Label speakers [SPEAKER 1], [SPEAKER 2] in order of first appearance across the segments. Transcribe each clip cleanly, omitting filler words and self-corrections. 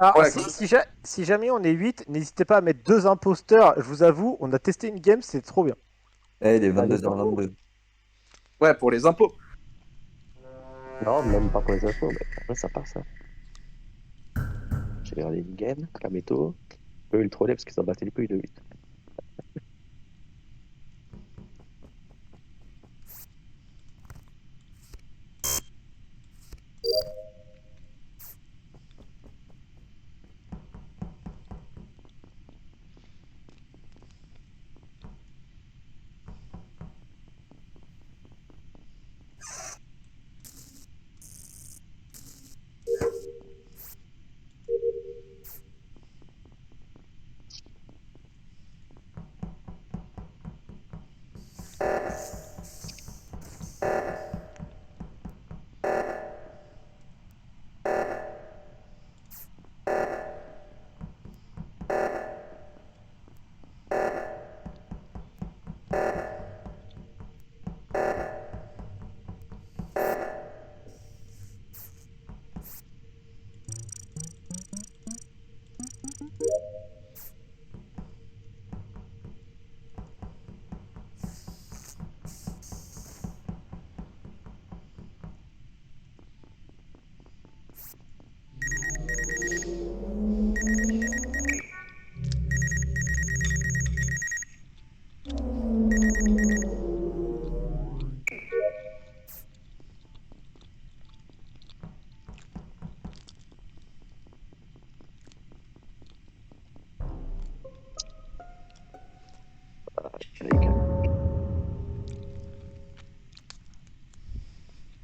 [SPEAKER 1] Alors,
[SPEAKER 2] Ouais,
[SPEAKER 1] si jamais on est 8, n'hésitez pas à mettre 2 imposteurs. Je vous avoue, on a testé une game, c'est trop bien.
[SPEAKER 3] Eh, il est
[SPEAKER 4] Allez,
[SPEAKER 3] 22h22.
[SPEAKER 2] ouais, pour les impôts.
[SPEAKER 4] non, même pas pour les infos, mais après ça passe. Hein. J'ai regardé une game, Kameto. Eux, ils le trollaient parce qu'ils s'en battaient les couilles de 8.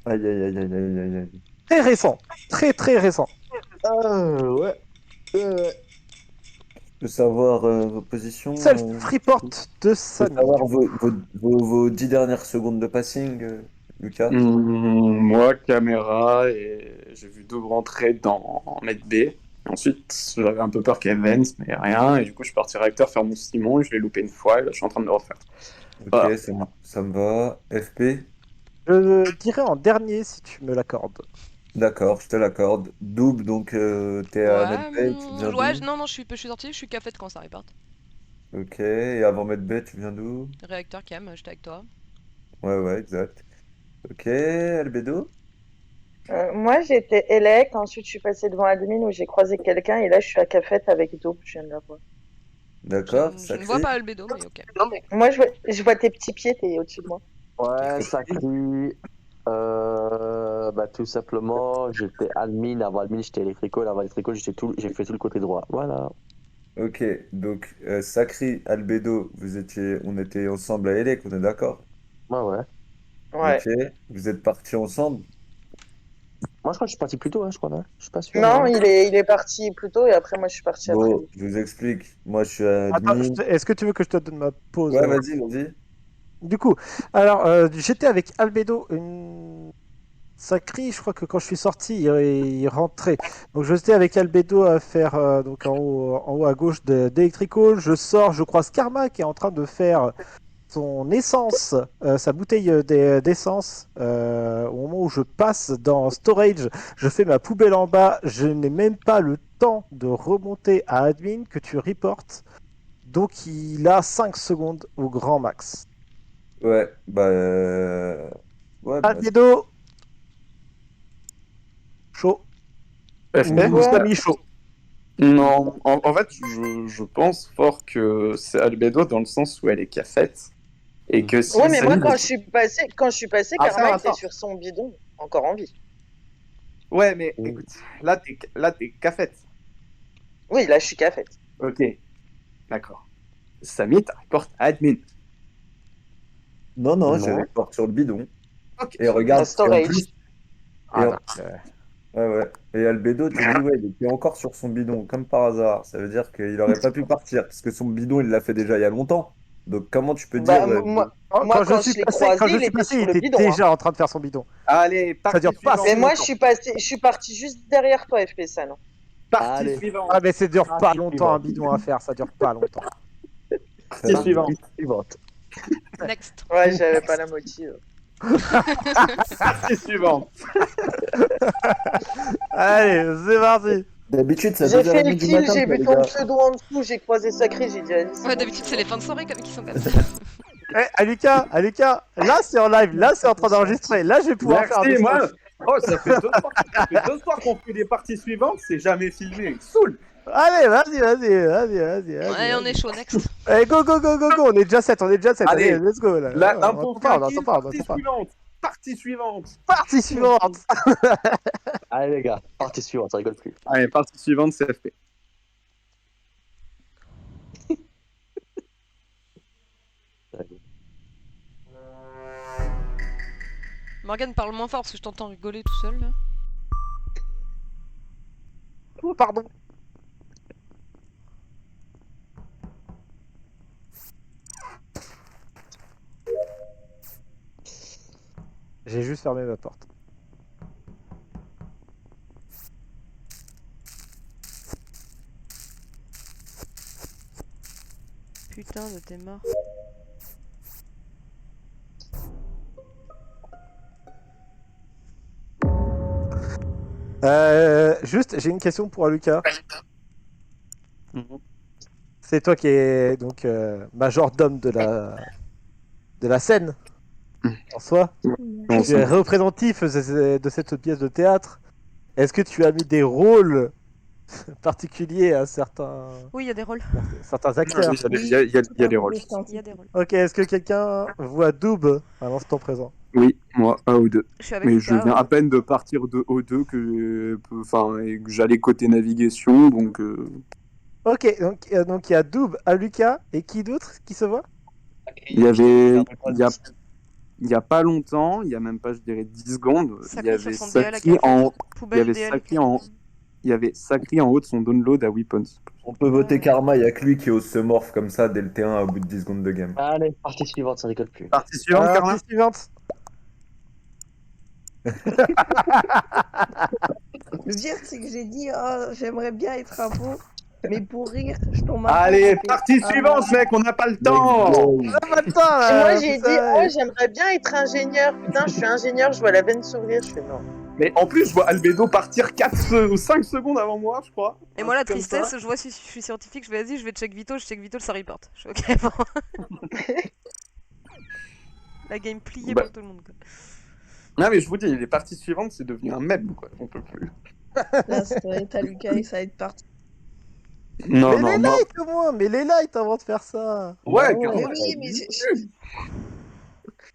[SPEAKER 3] Aïe, aïe, aïe, aïe, aïe, aïe, aïe.
[SPEAKER 1] Très récent. Très très récent.
[SPEAKER 4] Ouais.
[SPEAKER 3] Je peux savoir vos positions
[SPEAKER 1] Self-report de
[SPEAKER 3] Je peux
[SPEAKER 1] Samy.
[SPEAKER 3] savoir vos 10 dernières secondes de passing, Lucas?
[SPEAKER 2] Moi, caméra, et j'ai vu deux rentrer dans Med B. Ensuite, j'avais un peu peur qu'Evans, mais rien. Et du coup, je suis parti réacteur faire mon Simon, et je l'ai loupé une fois, et là, je suis en train de le refaire.
[SPEAKER 3] Ok,
[SPEAKER 2] Voilà.
[SPEAKER 3] ça me va. FP?
[SPEAKER 1] Je dirais en dernier si tu me l'accordes.
[SPEAKER 3] D'accord, je te l'accorde. Double, donc t'es à
[SPEAKER 5] Ouais,
[SPEAKER 3] medbay, tu viens
[SPEAKER 5] ouais,
[SPEAKER 3] d'où?
[SPEAKER 5] non, non, je suis sorti, je suis café quand ça réparte.
[SPEAKER 3] Ok, et avant medbay, tu viens d'où?
[SPEAKER 5] Réacteur cam, j'étais avec toi.
[SPEAKER 3] Ouais, ouais, exact. Ok, Albedo?
[SPEAKER 6] Moi, j'étais élect, ensuite je suis passée devant admin où j'ai croisé quelqu'un et là je suis à Cafette avec Dope, je viens de la voir.
[SPEAKER 3] D'accord,
[SPEAKER 5] Je ne vois
[SPEAKER 3] Sacré?
[SPEAKER 5] pas Albedo, mais ok.
[SPEAKER 6] Moi, je vois tes petits pieds, t'es au-dessus de moi.
[SPEAKER 4] Ouais, ça crie. Bah, tout simplement, j'étais admin. Avant admin, j'étais électrical. Avant électrical, j'ai fait tout le côté droit. Voilà.
[SPEAKER 3] Ok, donc Sacré, Albedo, on était ensemble à Elec, on est d'accord?
[SPEAKER 4] Ouais, ouais.
[SPEAKER 6] Ouais.
[SPEAKER 3] Ok, vous êtes partis ensemble?
[SPEAKER 4] Moi, je crois que je suis parti plus tôt, hein, je crois. Hein. Je suis pas sûr,
[SPEAKER 6] Non,
[SPEAKER 4] mais.
[SPEAKER 6] il est parti plus tôt et après moi je suis partie après
[SPEAKER 3] Bon,
[SPEAKER 6] lui.
[SPEAKER 3] je vous explique. Moi, je suis
[SPEAKER 1] Attends,
[SPEAKER 3] admin.
[SPEAKER 1] est-ce que tu veux que je te donne ma pause
[SPEAKER 3] Ouais, vas-y, vas-y.
[SPEAKER 1] Du coup, alors j'étais avec Albedo, une sacrée, je crois que quand je suis sorti, il rentrait. Donc j'étais avec Albedo à faire donc en haut à gauche d'Electrical. Je sors, je croise Karma qui est en train de faire son essence, sa bouteille d'essence. Au moment où je passe dans Storage, je fais ma poubelle en bas. Je n'ai même pas le temps de remonter à admin que tu reportes. Donc il a 5 secondes au grand max.
[SPEAKER 3] Ouais, ouais,
[SPEAKER 1] Albedo, chaud.
[SPEAKER 2] FP?
[SPEAKER 1] Ou
[SPEAKER 6] Ouais.
[SPEAKER 1] Samy chaud.
[SPEAKER 2] Non, en fait, je pense fort que c'est Albedo dans le sens où elle est cafette. Et que si
[SPEAKER 6] Ouais, mais moi
[SPEAKER 2] Samy...
[SPEAKER 6] quand je suis passé, Karma était
[SPEAKER 2] Attends.
[SPEAKER 6] sur son bidon, encore en vie.
[SPEAKER 2] Ouais, mais
[SPEAKER 4] Mm.
[SPEAKER 2] écoute, là, t'es cafette.
[SPEAKER 6] Oui, là je suis Cafette.
[SPEAKER 2] Ok, d'accord. Samy, t'as report admin.
[SPEAKER 3] non, non, j'ai
[SPEAKER 4] Non.
[SPEAKER 3] report sur le bidon.
[SPEAKER 2] Ok.
[SPEAKER 3] Et
[SPEAKER 6] À
[SPEAKER 3] regarde, et en
[SPEAKER 6] Storage.
[SPEAKER 3] plus, et
[SPEAKER 1] Ah
[SPEAKER 3] en-
[SPEAKER 1] non.
[SPEAKER 3] ouais, ouais. Et Albedo, tu me dis, ouais, il était encore sur son bidon, comme par hasard. Ça veut dire qu'il aurait pas pu partir, parce que son bidon, il l'a fait déjà il y a longtemps. Donc, comment tu peux dire,
[SPEAKER 6] Bah moi,
[SPEAKER 1] Quand
[SPEAKER 6] moi
[SPEAKER 1] je
[SPEAKER 6] quand
[SPEAKER 1] suis
[SPEAKER 6] je l'ai
[SPEAKER 1] passé,
[SPEAKER 6] croisé, il était
[SPEAKER 1] il
[SPEAKER 6] sur le
[SPEAKER 1] était
[SPEAKER 6] bidon, hein.
[SPEAKER 1] déjà en train de faire son bidon.
[SPEAKER 2] Allez,
[SPEAKER 1] Ça dure
[SPEAKER 2] partie
[SPEAKER 1] pas
[SPEAKER 6] Mais
[SPEAKER 1] si
[SPEAKER 2] suivante.
[SPEAKER 6] moi je
[SPEAKER 1] longtemps.
[SPEAKER 6] suis passé, je suis parti juste derrière toi, FP San.
[SPEAKER 2] Partie
[SPEAKER 4] Allez,
[SPEAKER 1] Ah
[SPEAKER 2] suivante.
[SPEAKER 1] mais ça dure pas
[SPEAKER 2] Partie
[SPEAKER 1] longtemps un
[SPEAKER 2] suivante.
[SPEAKER 1] bidon à faire, ça dure pas longtemps.
[SPEAKER 3] ça
[SPEAKER 2] Partie
[SPEAKER 3] va
[SPEAKER 2] suivante.
[SPEAKER 3] vite.
[SPEAKER 4] suivante.
[SPEAKER 5] Next.
[SPEAKER 6] Ouais, j'avais pas la motive.
[SPEAKER 2] Partie suivante.
[SPEAKER 1] Allez, c'est parti.
[SPEAKER 3] D'habitude, c'est à
[SPEAKER 6] J'ai fait
[SPEAKER 3] 2h30
[SPEAKER 6] le
[SPEAKER 3] du
[SPEAKER 6] kill,
[SPEAKER 3] matin,
[SPEAKER 6] j'ai
[SPEAKER 3] quoi,
[SPEAKER 6] vu
[SPEAKER 3] les
[SPEAKER 6] ton
[SPEAKER 3] gars.
[SPEAKER 6] pseudo en dessous, j'ai croisé Sacré, j'ai dit Alice.
[SPEAKER 5] Ouais, d'habitude, c'est les fins de soirée comme qui sont comme ça.
[SPEAKER 1] Aluka, là c'est en live, là c'est en train d'enregistrer, là je vais pouvoir faire un
[SPEAKER 2] Merci, moi.
[SPEAKER 1] description.
[SPEAKER 2] Oh, ça fait 2 soirs qu'on fait les parties suivantes, c'est jamais filmé. Saoul.
[SPEAKER 1] Allez, vas-y.
[SPEAKER 5] Ouais, on est chaud, next.
[SPEAKER 1] Allez, go, on est déjà 7, Allez,
[SPEAKER 2] Allez,
[SPEAKER 1] let's go là. On
[SPEAKER 2] L'info
[SPEAKER 1] attend pas, on attend
[SPEAKER 2] fucking
[SPEAKER 1] pas, on
[SPEAKER 2] partie
[SPEAKER 1] attend pas.
[SPEAKER 2] suivante. Partie suivante.
[SPEAKER 1] Partie suivante.
[SPEAKER 4] Allez, les gars, partie suivante, ça rigole plus.
[SPEAKER 2] Allez, partie suivante, CFP.
[SPEAKER 4] Allez.
[SPEAKER 5] Morgane, parle moins fort parce que je t'entends rigoler tout seul là.
[SPEAKER 1] Oh, pardon. J'ai juste fermé ma porte.
[SPEAKER 5] Putain de t'es mort.
[SPEAKER 1] Juste, j'ai une question pour Lucas.
[SPEAKER 2] Mhm.
[SPEAKER 1] C'est toi qui es donc majordome de la scène en soi.
[SPEAKER 2] On
[SPEAKER 1] Tu es représentatif de cette pièce de théâtre. Est-ce que tu as mis des rôles particuliers à certains
[SPEAKER 5] Oui, il y a des rôles.
[SPEAKER 1] acteurs?
[SPEAKER 2] Il y a des rôles.
[SPEAKER 5] Il y a des rôles.
[SPEAKER 1] Ok, est-ce que quelqu'un voit Doob à l'instant présent?
[SPEAKER 2] Oui, moi, un ou deux.
[SPEAKER 5] Je suis avec
[SPEAKER 2] Mais
[SPEAKER 5] Lucas,
[SPEAKER 2] je viens à peine de partir de O2 et que j'allais côté navigation, donc
[SPEAKER 1] Ok, donc il y a Doob, Aluka et qui d'autre qui se voit?
[SPEAKER 2] il y avait il y a pas longtemps, il y a même pas je dirais 10 secondes, il y
[SPEAKER 5] Sacré
[SPEAKER 2] avait
[SPEAKER 5] sur son DL à
[SPEAKER 2] Saki
[SPEAKER 5] café.
[SPEAKER 2] en
[SPEAKER 5] Poubelle
[SPEAKER 2] il y avait
[SPEAKER 5] DL.
[SPEAKER 2] Saki en il y avait Saki en haut de son download à Weapons.
[SPEAKER 3] On peut voter Karma, il y a que lui qui ose se morph comme ça dès le T1 au bout de 10 secondes de game.
[SPEAKER 4] Allez, partie suivante, ça rigole plus.
[SPEAKER 2] Partie suivante, Karma.
[SPEAKER 1] Partie suivante.
[SPEAKER 7] Le pire, c'est que j'ai dit, oh, j'aimerais bien être un beau, mais pour rire, je tombe un peu
[SPEAKER 2] Allez,
[SPEAKER 7] dans tes-
[SPEAKER 2] partie
[SPEAKER 7] Ah,
[SPEAKER 2] suivante,
[SPEAKER 7] non.
[SPEAKER 2] mec, on n'a pas le temps.
[SPEAKER 1] Attends,
[SPEAKER 6] Et moi j'ai dit, oh j'aimerais bien être ingénieur, putain je suis ingénieur, je vois la veine s'ouvrir, je fais non.
[SPEAKER 2] Mais en plus, je vois Albedo partir 4 ou 5 secondes avant moi, je crois.
[SPEAKER 5] Et moi, la
[SPEAKER 2] Un truc comme
[SPEAKER 5] tristesse,
[SPEAKER 2] ça.
[SPEAKER 5] je vois si je suis scientifique, je vais vas-y, je vais check Vito, je check Vito, ça report. Je suis ok, bon. La game pliée
[SPEAKER 2] Bah.
[SPEAKER 5] pour tout le monde. Quoi.
[SPEAKER 2] Non, mais je vous dis, les parties suivantes, c'est devenu un mème, quoi. On peut plus.
[SPEAKER 7] Là, ça va être à Lucas et ça va être parti.
[SPEAKER 2] Non,
[SPEAKER 1] mais
[SPEAKER 2] non,
[SPEAKER 1] les
[SPEAKER 2] moi.
[SPEAKER 1] lights au moins, mais les lights avant de faire ça.
[SPEAKER 2] Ouais,
[SPEAKER 3] Non,
[SPEAKER 7] Mais
[SPEAKER 2] carrément.
[SPEAKER 7] oui, mais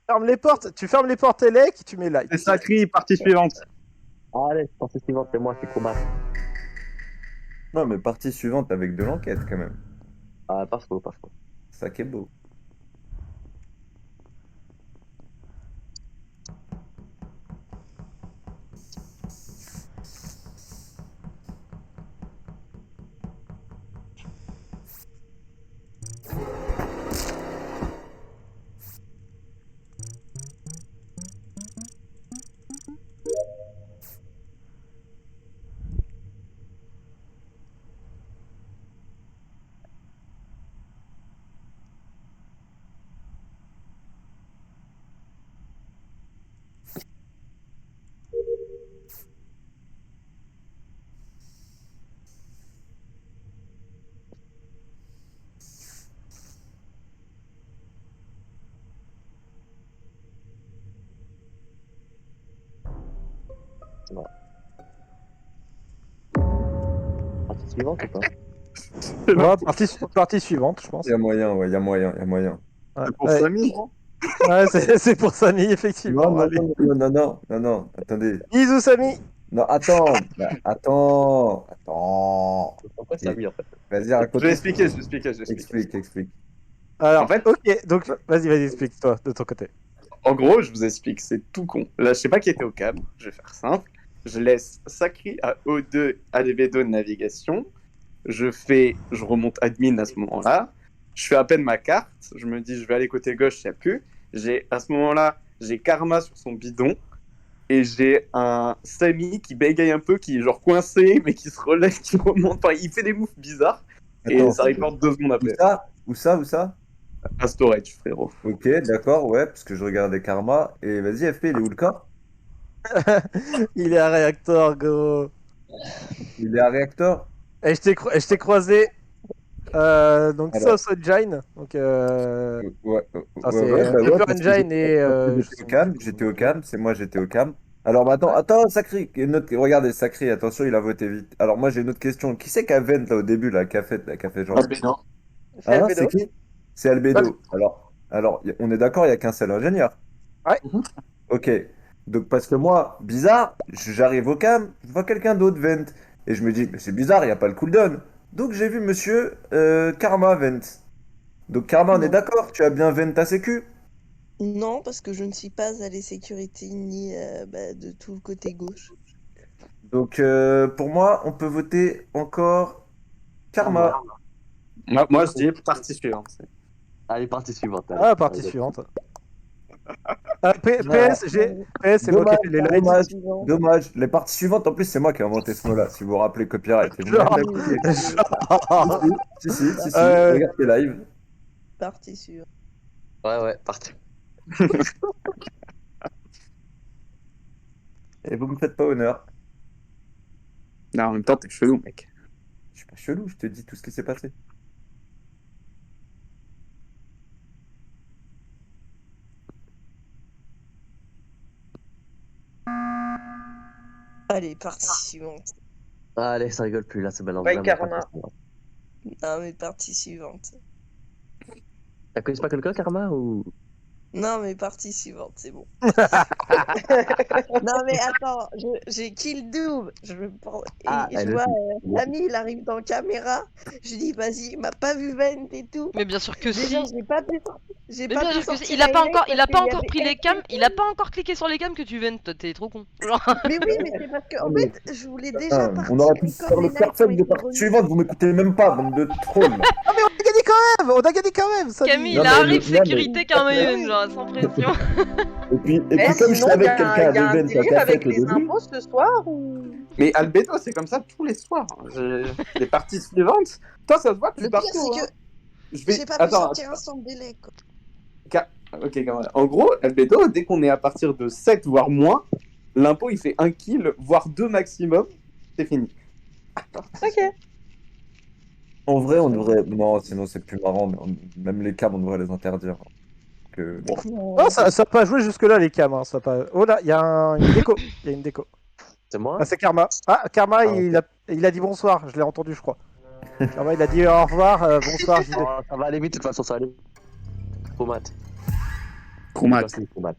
[SPEAKER 1] Ferme les portes, tu fermes les portes Elec, tu mets light.
[SPEAKER 2] C'est sacré, partie suivante.
[SPEAKER 4] Allez, partie suivante, c'est moi, c'est Kuma.
[SPEAKER 3] Non, mais partie suivante avec de l'enquête quand même.
[SPEAKER 4] Ah, pas faux, pas faux.
[SPEAKER 3] Ça qui est beau.
[SPEAKER 4] Partie suivante ou pas?
[SPEAKER 1] Ouais, partie suivante, je pense.
[SPEAKER 3] Il y a moyen, ouais, il y a moyen, il y a moyen.
[SPEAKER 1] Ouais,
[SPEAKER 2] C'est pour
[SPEAKER 1] ouais.
[SPEAKER 2] Samy, non?
[SPEAKER 1] Ouais, c'est pour Samy, effectivement.
[SPEAKER 3] Non,
[SPEAKER 1] Allez.
[SPEAKER 3] non, attendez.
[SPEAKER 1] Bisous, Samy.
[SPEAKER 3] Non, attends, bah, attends.
[SPEAKER 4] Pourquoi ça lui en fait?
[SPEAKER 3] Vas-y,
[SPEAKER 2] Je vais
[SPEAKER 3] raconte.
[SPEAKER 2] expliquer.
[SPEAKER 1] Alors,
[SPEAKER 2] En fait-
[SPEAKER 1] ok, donc vas-y, explique-toi de ton côté.
[SPEAKER 2] En gros, je vous explique, c'est tout con. Là, je sais pas qui était au câble, je vais faire simple. Je laisse Sacré à O2 Albedo de navigation. Je remonte admin à ce moment-là. Je fais à peine ma carte. Je me dis, je vais aller côté gauche, il n'y a plus. À ce moment-là, j'ai Karma sur son bidon. Et j'ai un Samy qui bégaye un peu, qui est genre coincé, mais qui se relève, qui remonte. Enfin, il fait des moves bizarres. Et
[SPEAKER 3] Attends,
[SPEAKER 2] ça reporte 2 secondes après.
[SPEAKER 3] Où ça?
[SPEAKER 2] À storage, frérot.
[SPEAKER 3] Ok, d'accord, ouais, parce que je regardais Karma. Et vas-y, FP, il est où le corps?
[SPEAKER 1] Il est un réacteur, go.
[SPEAKER 3] Il est à réacteur.
[SPEAKER 1] Et je t'ai croisé donc
[SPEAKER 3] Alors,
[SPEAKER 1] South Engine. Donc
[SPEAKER 3] ouais,
[SPEAKER 1] c'est
[SPEAKER 3] bah ouais,
[SPEAKER 1] Upper
[SPEAKER 3] parce que
[SPEAKER 1] Engine et je
[SPEAKER 3] j'étais
[SPEAKER 1] sais
[SPEAKER 3] au
[SPEAKER 1] même plus
[SPEAKER 3] calme,
[SPEAKER 1] comment.
[SPEAKER 3] j'étais au calme, c'est moi, j'étais au calme. Alors maintenant,
[SPEAKER 1] Ouais.
[SPEAKER 3] attends, Sacré, regardez, Sacré, attention, il a voté vite. Alors moi, j'ai une autre question. Qui c'est qui a vent là au début, là, qui a fait genre.
[SPEAKER 2] Albédo.
[SPEAKER 6] C'est
[SPEAKER 3] Hein, c'est
[SPEAKER 6] Albedo.
[SPEAKER 3] qui? C'est Albedo. Alors, on est d'accord, il n'y a qu'un seul ingénieur.
[SPEAKER 1] Ouais.
[SPEAKER 3] Ok. Donc, parce que moi, bizarre, j'arrive au cam, je vois quelqu'un d'autre vent. Et je me dis, mais c'est bizarre, il n'y a pas le cooldown. Donc, j'ai vu monsieur Karma vent. Donc, Karma, on est
[SPEAKER 7] Non.
[SPEAKER 3] d'accord, tu as bien vent ta sécu.
[SPEAKER 7] Non, parce que je ne suis pas allée sécurité ni de tout le côté gauche.
[SPEAKER 3] Donc, pour moi, on peut voter encore Karma.
[SPEAKER 2] Moi, je dis partie suivante.
[SPEAKER 4] Allez, partie suivante. Allez.
[SPEAKER 1] Ah, partie
[SPEAKER 4] Allez,
[SPEAKER 1] suivante.
[SPEAKER 3] Voilà.
[SPEAKER 1] PS, c'est moi qui ai
[SPEAKER 3] Dommage,
[SPEAKER 1] fait les lights.
[SPEAKER 3] dommage,
[SPEAKER 7] Suivant.
[SPEAKER 3] dommage. Les parties suivantes, en plus, c'est moi qui ai inventé ce mot-là, si vous vous rappelez copyright. Et vous m'avez
[SPEAKER 1] Genre,
[SPEAKER 3] pas coupé.
[SPEAKER 1] genre.
[SPEAKER 3] Si, regarde tes lives.
[SPEAKER 7] Partie suivante.
[SPEAKER 4] Ouais, parti.
[SPEAKER 3] Et vous me faites pas honneur.
[SPEAKER 2] Non, en même temps, t'es chelou, mec.
[SPEAKER 3] Je suis pas chelou, je te dis tout ce qui s'est passé.
[SPEAKER 7] Allez, partie suivante.
[SPEAKER 4] Allez, ça rigole plus, là, c'est maintenant
[SPEAKER 6] Ouais,
[SPEAKER 4] vraiment
[SPEAKER 6] Karma.
[SPEAKER 4] partie suivante.
[SPEAKER 7] Non, mais partie suivante.
[SPEAKER 4] T'as connu pas quelqu'un, Karma, ou...
[SPEAKER 7] Non, mais partie suivante, c'est bon. Non, mais attends, j'ai kill Doom. Je me prends-
[SPEAKER 4] Ah,
[SPEAKER 7] Et je
[SPEAKER 4] elle
[SPEAKER 7] vois
[SPEAKER 4] aussi.
[SPEAKER 7] Ami, il arrive dans caméra. Je dis, vas-y, il m'a pas vu Vent et tout.
[SPEAKER 5] Mais bien sûr que
[SPEAKER 7] Déjà,
[SPEAKER 5] si.
[SPEAKER 7] j'ai pas pu sortir. J'ai
[SPEAKER 5] Mais
[SPEAKER 7] pas
[SPEAKER 5] bien
[SPEAKER 7] pu
[SPEAKER 5] sûr que si.
[SPEAKER 7] sortir
[SPEAKER 5] Il a pas
[SPEAKER 7] Elec
[SPEAKER 5] encore, il
[SPEAKER 7] parce
[SPEAKER 5] a
[SPEAKER 7] qu'il
[SPEAKER 5] pas
[SPEAKER 7] y
[SPEAKER 5] encore
[SPEAKER 7] avait
[SPEAKER 5] pris les cams. Il a pas encore cliqué sur les cams que tu viennes. T'es trop con. Genre.
[SPEAKER 7] Mais oui, mais c'est parce que
[SPEAKER 3] Ah,
[SPEAKER 7] en
[SPEAKER 3] mais-
[SPEAKER 7] fait, je voulais déjà
[SPEAKER 3] Putain,
[SPEAKER 7] partir
[SPEAKER 3] on aurait pu
[SPEAKER 7] comme
[SPEAKER 3] faire le
[SPEAKER 7] les lights ont
[SPEAKER 3] perfect de
[SPEAKER 7] été
[SPEAKER 3] partie
[SPEAKER 7] remis.
[SPEAKER 3] suivante, vous m'écoutez même pas, bande de trolls.
[SPEAKER 1] Ah, mais on a gagné quand même! On a gagné quand même! Ça
[SPEAKER 5] Camille,
[SPEAKER 3] Non,
[SPEAKER 5] il
[SPEAKER 3] mais
[SPEAKER 5] arrive
[SPEAKER 3] non, mais-
[SPEAKER 5] sécurité Karma
[SPEAKER 7] Ah
[SPEAKER 5] Even,
[SPEAKER 7] oui.
[SPEAKER 5] genre sans pression.
[SPEAKER 3] Et puis
[SPEAKER 6] Mais
[SPEAKER 3] comme je
[SPEAKER 6] sinon,
[SPEAKER 3] savais que
[SPEAKER 6] il
[SPEAKER 3] quelqu'un
[SPEAKER 6] y a
[SPEAKER 3] avait
[SPEAKER 6] un
[SPEAKER 3] vent
[SPEAKER 6] délire
[SPEAKER 3] ta
[SPEAKER 6] avec
[SPEAKER 3] fête au
[SPEAKER 6] les
[SPEAKER 3] début,
[SPEAKER 6] impôts ce soir ou...
[SPEAKER 2] Mais Albédo, c'est comme ça tous les soirs. Les parties suivantes. Toi, ça se voit, tu
[SPEAKER 7] Le
[SPEAKER 2] pars
[SPEAKER 7] pire,
[SPEAKER 2] tôt,
[SPEAKER 7] c'est
[SPEAKER 2] hein.
[SPEAKER 7] que
[SPEAKER 2] Je vais.
[SPEAKER 7] j'ai pas pu
[SPEAKER 2] Attends,
[SPEAKER 7] sortir un son délai, quoi.
[SPEAKER 2] Ok, quand même. En gros, Albédo, dès qu'on est à partir de 7 voire moins, l'impôt il fait un kill, voire 2 maximum, c'est fini.
[SPEAKER 6] Ok.
[SPEAKER 3] en vrai, on devrait. Non, sinon c'est plus marrant, mais même les cams, on devrait les interdire. Que...
[SPEAKER 1] Oh, ça a pas joué jusque-là, les cams. Hein, ça a pas... Oh là, il y a une déco. Il y a une déco.
[SPEAKER 4] C'est moi?
[SPEAKER 1] Ah, c'est Karma. Ah, Karma,
[SPEAKER 4] Ah, ok.
[SPEAKER 1] il a dit bonsoir. Je l'ai entendu, je crois. Karma, il a dit au revoir, bonsoir, JD.
[SPEAKER 4] Oh, ça va aller vite, de toute façon, ça va aller. Chromat.
[SPEAKER 2] Chromat.
[SPEAKER 4] Merci, Chromat.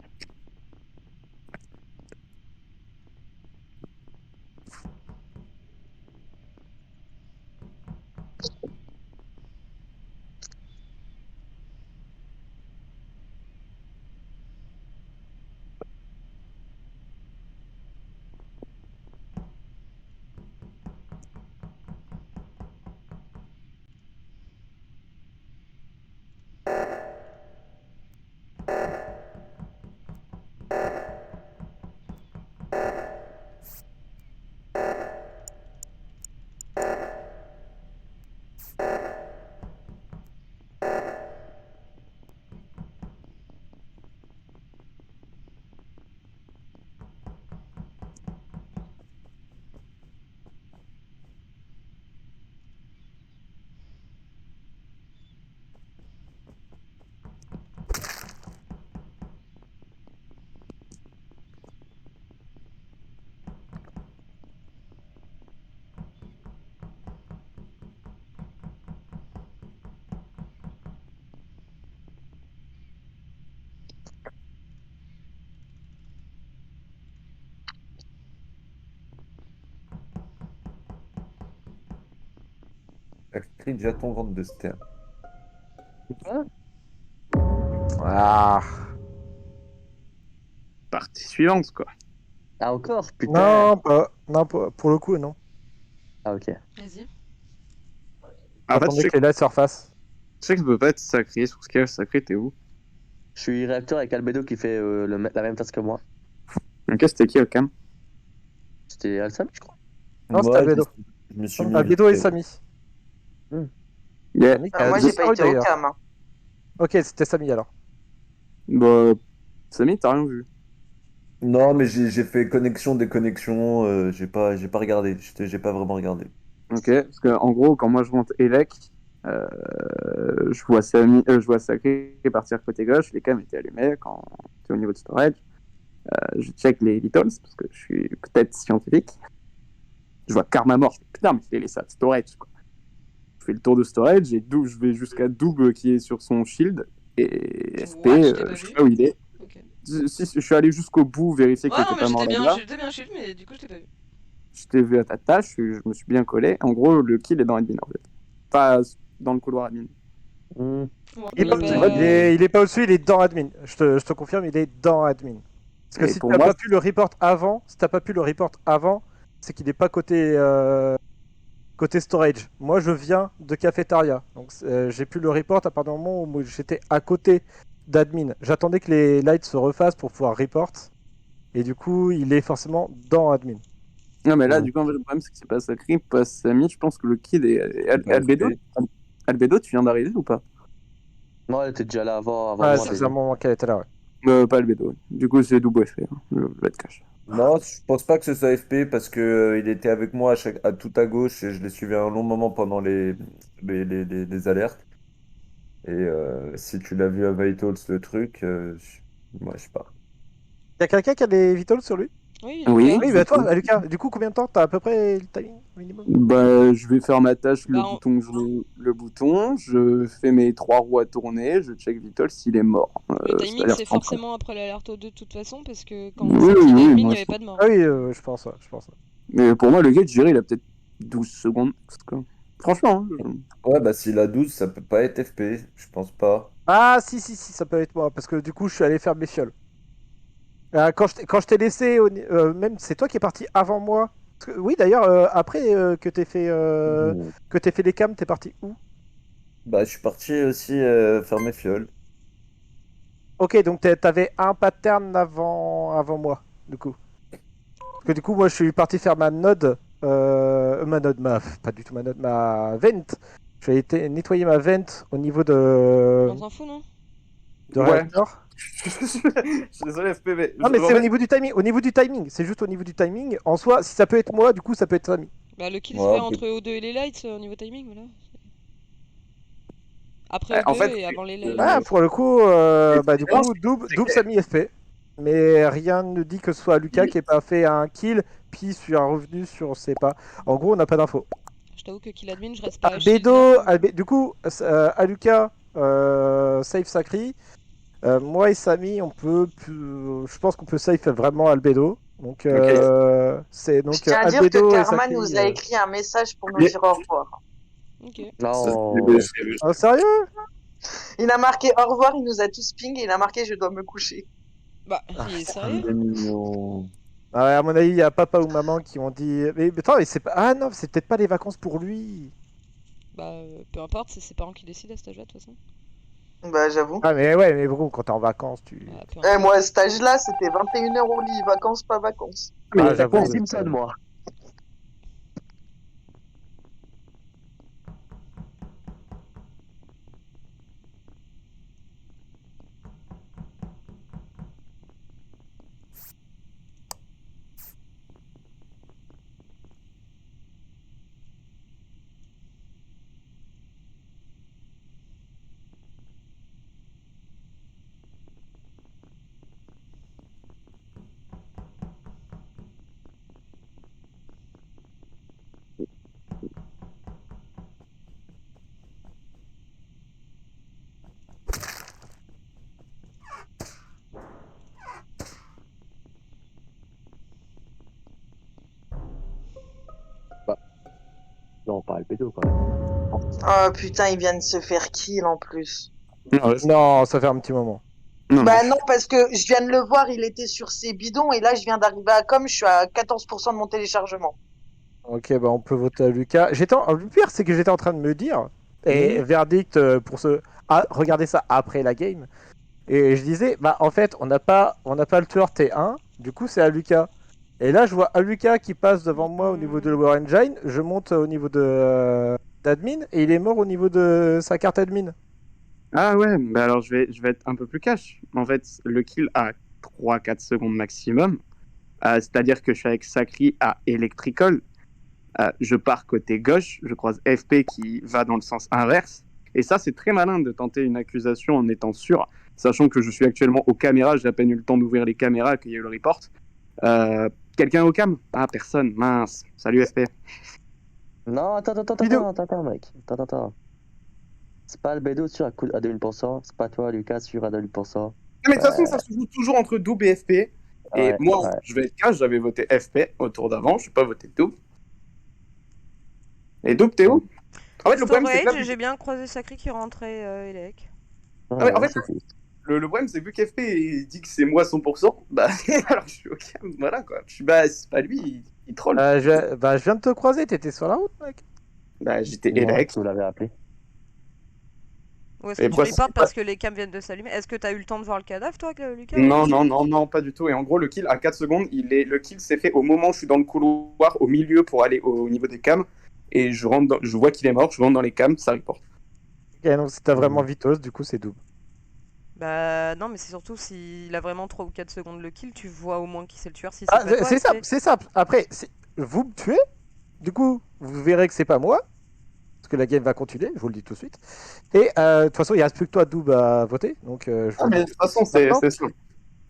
[SPEAKER 3] Actrice, j'attends vente de stern.
[SPEAKER 1] Ah.
[SPEAKER 2] Partie suivante, quoi.
[SPEAKER 4] Ah, encore? Putain.
[SPEAKER 1] Non, pour le coup, non.
[SPEAKER 4] Ah, ok.
[SPEAKER 5] Vas-y.
[SPEAKER 2] En fait, je
[SPEAKER 1] J'attendais
[SPEAKER 2] sais
[SPEAKER 1] que les lights se refassent.
[SPEAKER 2] que ça peut pas être sacré sur Scale. Sacré, t'es où?
[SPEAKER 4] Je suis réacteur avec Albedo qui fait la même task que moi.
[SPEAKER 2] Ok, c'était qui, Ocam?
[SPEAKER 4] C'était Alsam, je crois.
[SPEAKER 1] Non, c'était Albedo.
[SPEAKER 3] Je me suis mis.
[SPEAKER 1] Albedo et Samy.
[SPEAKER 2] Yeah.
[SPEAKER 1] Samy qui
[SPEAKER 6] Ah,
[SPEAKER 1] a
[SPEAKER 6] moi, j'ai
[SPEAKER 1] disparu,
[SPEAKER 6] pas été au
[SPEAKER 1] d'ailleurs.
[SPEAKER 6] cam. Hein.
[SPEAKER 1] Ok, c'était Samy alors.
[SPEAKER 2] Bah, Samy, t'as rien vu.
[SPEAKER 3] Non, mais j'ai fait connexion, déconnexion, j'ai pas regardé, j'ai pas vraiment regardé.
[SPEAKER 2] Ok, parce que en gros, quand moi je monte Elec, je vois Sacré partir côté gauche, les cams étaient allumés quand c'est au niveau de storage. Je check les vitals parce que je suis peut-être scientifique. Je vois Karma mort, je fais putain, mais il est laissé à storage quoi. Je fais le tour de storage et je vais jusqu'à Double qui est sur son shield et FP,
[SPEAKER 5] What, je t'ai pas
[SPEAKER 2] je sais
[SPEAKER 5] vu.
[SPEAKER 2] pas où il est.
[SPEAKER 5] Ok.
[SPEAKER 2] Si, je suis allé jusqu'au bout vérifier qu'il
[SPEAKER 5] Ouais, non,
[SPEAKER 2] était
[SPEAKER 5] mais
[SPEAKER 2] pas mort là-bas.
[SPEAKER 5] j'étais bien shield, mais du coup, je t'ai pas vu.
[SPEAKER 2] Je t'ai vu à ta tâche, je me suis bien collé. En gros, le kill est dans admin en fait. Pas dans le couloir admin.
[SPEAKER 4] Hmm.
[SPEAKER 5] Ouais,
[SPEAKER 1] Il est pas
[SPEAKER 5] bah,
[SPEAKER 1] au-dessus, il est pas au-dessus, il est dans admin. Je te confirme, il est dans admin. Parce que
[SPEAKER 2] Et
[SPEAKER 1] si
[SPEAKER 2] pour
[SPEAKER 1] t'as
[SPEAKER 2] moi,
[SPEAKER 1] pas pu le report avant, c'est qu'il est pas côté storage. Moi, je viens de cafétéria. Donc, j'ai pu le report à partir du moment où j'étais à côté d'admin. J'attendais que les lights se refassent pour pouvoir report. Et du coup, il est forcément dans admin.
[SPEAKER 2] non mais là,
[SPEAKER 4] Hmm.
[SPEAKER 2] du coup, en fait, le problème c'est que c'est pas Sacré, pas Samy. Je pense que le kill est
[SPEAKER 3] Pas
[SPEAKER 2] Albedo.
[SPEAKER 3] FP.
[SPEAKER 2] Albedo, tu viens d'arriver ou pas?
[SPEAKER 4] Non, elle était déjà là avant
[SPEAKER 1] Ouais,
[SPEAKER 4] moi,
[SPEAKER 1] ça faisait un
[SPEAKER 4] déjà.
[SPEAKER 1] moment qu'elle était là, ouais.
[SPEAKER 2] Pas Albedo. Du coup, c'est double FP, hein, le être cash.
[SPEAKER 3] Non, je pense pas que ce soit FP parce que il était avec moi à tout à gauche et je l'ai suivi un long moment pendant les alertes. Et si tu l'as vu à Vitals, le truc, moi je sais pas.
[SPEAKER 1] Y a quelqu'un qui a des vitals sur lui?
[SPEAKER 5] oui,
[SPEAKER 2] Oui,
[SPEAKER 5] Lucas.
[SPEAKER 1] Oui,
[SPEAKER 2] du
[SPEAKER 1] bah
[SPEAKER 2] coup.
[SPEAKER 1] toi, Lucas, du coup, combien de temps t'as à peu près le timing minimum?
[SPEAKER 2] Bah, je vais faire ma tâche,
[SPEAKER 5] Bah, en-
[SPEAKER 2] le bouton, je fais mes 3 roues à tourner, je check Vitol s'il est mort.
[SPEAKER 5] Le
[SPEAKER 2] Ça a
[SPEAKER 5] timing,
[SPEAKER 2] l'air
[SPEAKER 5] c'est
[SPEAKER 2] simple.
[SPEAKER 5] forcément après l'alerte aux deux de toute façon, parce que quand on
[SPEAKER 2] Oui,
[SPEAKER 5] s'est
[SPEAKER 2] oui,
[SPEAKER 5] kill
[SPEAKER 2] oui,
[SPEAKER 5] admin, il
[SPEAKER 2] moi
[SPEAKER 5] n'y
[SPEAKER 2] je
[SPEAKER 5] avait
[SPEAKER 2] pense.
[SPEAKER 5] pas de mort.
[SPEAKER 1] Ah oui, je pense, ouais, je pense.
[SPEAKER 2] Mais pour moi, le gars, je dirais, il a peut-être 12 secondes. Franchement, hein,
[SPEAKER 3] Ouais, bah s'il a 12 ça peut pas être FP, je pense pas.
[SPEAKER 1] Ah, si, ça peut être moi, parce que du coup, je suis allé faire mes fioles. Quand je t'ai laissé, même c'est toi qui es parti avant moi. Oui, d'ailleurs, après
[SPEAKER 3] Hmm.
[SPEAKER 1] que t'aies fait les cams, t'es parti où?
[SPEAKER 3] Bah je suis parti aussi faire mes fioles.
[SPEAKER 1] Ok, donc t'avais un pattern avant moi, du coup. Parce que du coup, moi, je suis parti faire ma node, pas du tout ma node, ma vent. J'ai été nettoyer ma vent au niveau
[SPEAKER 5] On s'en fout, non?
[SPEAKER 1] de
[SPEAKER 2] ouais.
[SPEAKER 1] réacteur.
[SPEAKER 2] Je suis désolé, FPV.
[SPEAKER 1] Non, mais
[SPEAKER 2] En
[SPEAKER 1] c'est au
[SPEAKER 2] fait,
[SPEAKER 1] niveau du timing. Au niveau du timing, c'est juste au niveau du timing. En soi, si ça peut être moi, du coup, ça peut être Samy.
[SPEAKER 5] Bah, le kill se fait
[SPEAKER 3] Ouais,
[SPEAKER 5] entre O2 et les lights au niveau timing, voilà. Après
[SPEAKER 2] en
[SPEAKER 5] O2
[SPEAKER 2] fait,
[SPEAKER 5] et avant les
[SPEAKER 1] Ah,
[SPEAKER 5] lights.
[SPEAKER 1] pour le coup, bah du coup, double,
[SPEAKER 2] c'est
[SPEAKER 1] double
[SPEAKER 2] clair.
[SPEAKER 1] Samy FP. Mais rien ne dit que ce soit Lucas qui ait pas fait un kill, puis sur un revenu sur on sait pas. En gros, on n'a pas d'infos.
[SPEAKER 5] Je t'avoue que kill admin, je reste pas shield là.
[SPEAKER 1] Du coup, Aluka, save Sacri. Moi et Samy, je pense qu'on peut save vraiment Albedo. Donc,
[SPEAKER 2] Ok.
[SPEAKER 1] c'est
[SPEAKER 6] Je
[SPEAKER 1] donc
[SPEAKER 6] tiens à dire que
[SPEAKER 1] Albedo et
[SPEAKER 6] Karma
[SPEAKER 1] Sacri.
[SPEAKER 6] nous a écrit un message pour nous
[SPEAKER 2] Mais-
[SPEAKER 6] dire au revoir.
[SPEAKER 5] Ok.
[SPEAKER 4] Non.
[SPEAKER 1] Oh, sérieux?
[SPEAKER 6] Il a marqué au revoir, il nous a tous ping et il a marqué je dois me coucher.
[SPEAKER 5] Bah,
[SPEAKER 1] Ah,
[SPEAKER 5] il est
[SPEAKER 3] il
[SPEAKER 5] sérieux?
[SPEAKER 3] est mignon.
[SPEAKER 1] Ah ouais, à mon avis, il y a papa ou maman qui ont dit. Mais attends, mais c'est pas. Ah non, c'est peut-être pas les vacances pour lui.
[SPEAKER 5] Bah, peu importe, c'est ses parents qui décident à cet âge-là, de toute façon.
[SPEAKER 6] Bah j'avoue.
[SPEAKER 1] Ah mais ouais, mais bon, quand t'es en vacances, tu.
[SPEAKER 5] Bah, peu
[SPEAKER 6] Eh,
[SPEAKER 5] importe.
[SPEAKER 6] moi, à cet âge-là, c'était 21h au lit, vacances, pas vacances.
[SPEAKER 4] Mais
[SPEAKER 1] Ah,
[SPEAKER 4] j'ai
[SPEAKER 1] j'avoue.
[SPEAKER 4] les Simpsons, moi. Bah, non, pas Albedo, quand même.
[SPEAKER 6] Oh putain, il vient de se faire kill en plus.
[SPEAKER 2] Non,
[SPEAKER 1] Non, ça fait un petit moment.
[SPEAKER 2] non.
[SPEAKER 6] Bah non, parce que je viens de le voir, il était sur ses bidons et là, je viens d'arriver à Com, je suis à 14% de mon téléchargement.
[SPEAKER 1] Ok, bah on peut voter à Lucas. Le pire, c'est que j'étais en train de me dire, et verdict pour ce. Ah, regardez ça après la game. Et je disais, bah en fait, on n'a pas le tueur T1, du coup c'est à Lucas. Et là, je vois Aluka qui passe devant moi au niveau de War Engine. Je monte au niveau d'admin et il est mort au niveau de sa carte admin.
[SPEAKER 2] Ah ouais, bah alors je vais être un peu plus cash. En fait, le kill a 3-4 secondes maximum. C'est-à-dire que je suis avec Sakri à Electrical. Je pars côté gauche, je croise FP qui va dans le sens inverse. Et ça, c'est très malin de tenter une accusation en étant sûr, sachant que je suis actuellement aux caméras, j'ai à peine eu le temps d'ouvrir les caméras qu'il y a eu le report. Quelqu'un au cam? Ah, personne, mince. Salut FP.
[SPEAKER 4] Non, attends, mec. Attends. C'est pas Albedo sûr à 2000%, c'est pas toi, Lucas, sûr à 2000%.
[SPEAKER 2] Mais de toute façon, ça se joue toujours entre Double et FP. Et
[SPEAKER 4] Ouais,
[SPEAKER 2] moi,
[SPEAKER 4] ouais.
[SPEAKER 2] je vais être cash, j'avais voté FP au tour d'avant, je n'ai pas voté Double. Et Double, t'es où? En fait, le problème, c'est que
[SPEAKER 5] Storage,
[SPEAKER 2] là,
[SPEAKER 5] j'ai bien croisé Sacré qui rentrait Elec.
[SPEAKER 2] ouais, en fait,
[SPEAKER 4] c'est fou.
[SPEAKER 2] le problème, c'est que vu qu'FP il dit que c'est moi 100%, bah, alors je suis au calme, voilà quoi. Je suis, bah, c'est pas lui, il troll.
[SPEAKER 1] Je viens de te croiser, t'étais sur la route, mec.
[SPEAKER 2] Bah, j'étais
[SPEAKER 4] Moi,
[SPEAKER 2] Elec.
[SPEAKER 4] tu l'avais appelé.
[SPEAKER 5] Ou est-ce
[SPEAKER 2] Et
[SPEAKER 5] que tu
[SPEAKER 2] moi,
[SPEAKER 5] reportes
[SPEAKER 2] c'est
[SPEAKER 5] parce que les cams viennent de s'allumer? Est-ce que t'as eu le temps de voir le cadavre, toi, Lucas?
[SPEAKER 2] Non, pas du tout. Et en gros, le kill à 4 secondes, le kill s'est fait au moment où je suis dans le couloir, au milieu pour aller au niveau des cams. Et je vois qu'il est mort, je rentre dans les cams, ça reporte.
[SPEAKER 1] Ok, donc si t'as vraiment Vitos, du coup c'est double.
[SPEAKER 5] Bah non, mais c'est surtout s'il a vraiment 3 ou 4 secondes le kill, tu vois au moins qui c'est le tueur. Si c'est
[SPEAKER 1] Ah,
[SPEAKER 5] pas toi,
[SPEAKER 1] c'est
[SPEAKER 5] FP.
[SPEAKER 1] simple, c'est simple. Après, vous me tuez, du coup, vous verrez que c'est pas moi, parce que la game va continuer, je vous le dis tout de suite. Et de toute façon, il reste plus que toi, Double, à voter. Donc, je vous
[SPEAKER 2] Ah,
[SPEAKER 1] le
[SPEAKER 2] mais de
[SPEAKER 1] dis
[SPEAKER 2] toute façon, c'est
[SPEAKER 1] maintenant.
[SPEAKER 2] sûr.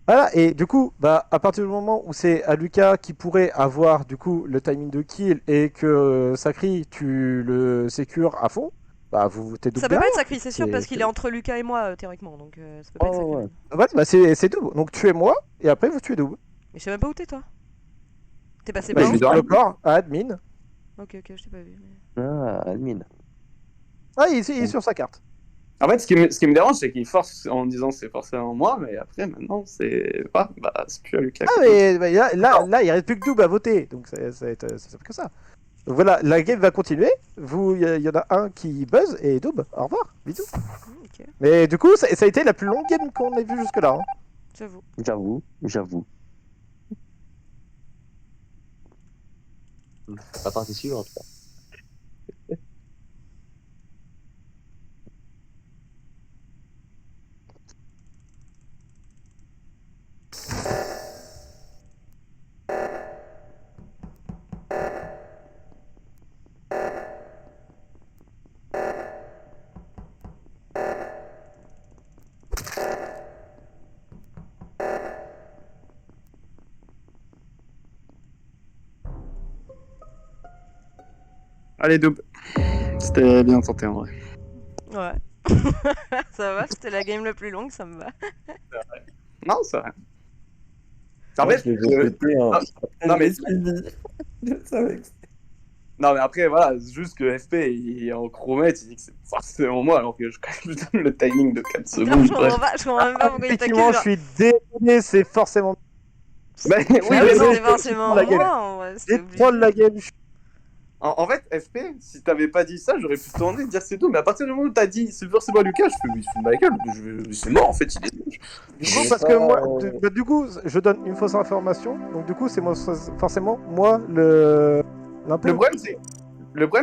[SPEAKER 1] Voilà, et du coup, bah, à partir du moment où c'est à Lucas qui pourrait avoir du coup le timing de kill et que Sakri, tu le sécures à fond, bah vous votez double
[SPEAKER 5] Ça peut pas
[SPEAKER 1] derrière.
[SPEAKER 5] être Sacré, c'est sûr, parce qu'il est entre Lucas et moi, théoriquement. Donc ça peut pas être Sacré.
[SPEAKER 4] Ouais.
[SPEAKER 1] Ouais, bah c'est double. Donc tuez-moi et après vous tuez double.
[SPEAKER 5] Mais je sais même pas où t'es, toi. T'es passé
[SPEAKER 1] Bah,
[SPEAKER 5] par
[SPEAKER 1] je
[SPEAKER 5] où?
[SPEAKER 1] suis sur le corps, à admin.
[SPEAKER 5] Ok, je t'ai pas vu. Mais...
[SPEAKER 4] Ah, admin.
[SPEAKER 1] Ah, il est sur sa carte.
[SPEAKER 2] En fait, ce qui me dérange, c'est qu'il force en disant c'est forcément moi, mais après, maintenant, c'est pas. Bah, c'est plus à Lucas.
[SPEAKER 1] Ah, mais bah, là, il reste plus que double à voter. Donc ça va être ça simple que ça. Donc voilà, la game va continuer. Il y en a un qui buzz et double. Au revoir, bisous.
[SPEAKER 5] Ok,
[SPEAKER 1] Mais du coup, ça a été la plus longue game qu'on ait vue jusque-là. Hein.
[SPEAKER 5] j'avoue.
[SPEAKER 4] J'avoue. La partie suivante.
[SPEAKER 2] Allez, double. C'était bien tenté en vrai.
[SPEAKER 5] Ouais. Ça va, c'était la game la plus longue, ça me va.
[SPEAKER 2] Non, c'est vrai. En
[SPEAKER 3] Moi,
[SPEAKER 2] fait,
[SPEAKER 3] je les ai pétés, hein.
[SPEAKER 2] non, mais-
[SPEAKER 3] Je l'ai suivi. Je savais que
[SPEAKER 2] non, mais après, voilà, c'est juste que FP, il est en chromètre, il dit que c'est forcément moi, alors que je donne le timing de 4
[SPEAKER 5] Non,
[SPEAKER 2] secondes.
[SPEAKER 5] je comprends même pas pourquoi il
[SPEAKER 1] Effectivement,
[SPEAKER 5] t'accuse.
[SPEAKER 1] je suis désolé, c'est forcément.
[SPEAKER 2] Bah, oui,
[SPEAKER 5] Oui,
[SPEAKER 2] mais
[SPEAKER 5] mais
[SPEAKER 2] non,
[SPEAKER 5] c'était forcément
[SPEAKER 1] la game.
[SPEAKER 5] moi, en vrai.
[SPEAKER 1] J'ai troll la game.
[SPEAKER 2] en fait, FP, si t'avais pas dit ça, j'aurais pu te tourner et dire c'est tout, mais à partir du moment où t'as dit c'est forcément Lucas, je fais mais il se fout de ma gueule, c'est mort en fait, il est.
[SPEAKER 1] Du coup, parce que moi, du coup, je donne une fausse information. Donc, du coup, c'est moi, forcément moi
[SPEAKER 2] Le
[SPEAKER 1] l'impôt.
[SPEAKER 2] problème, c'est. Le problème,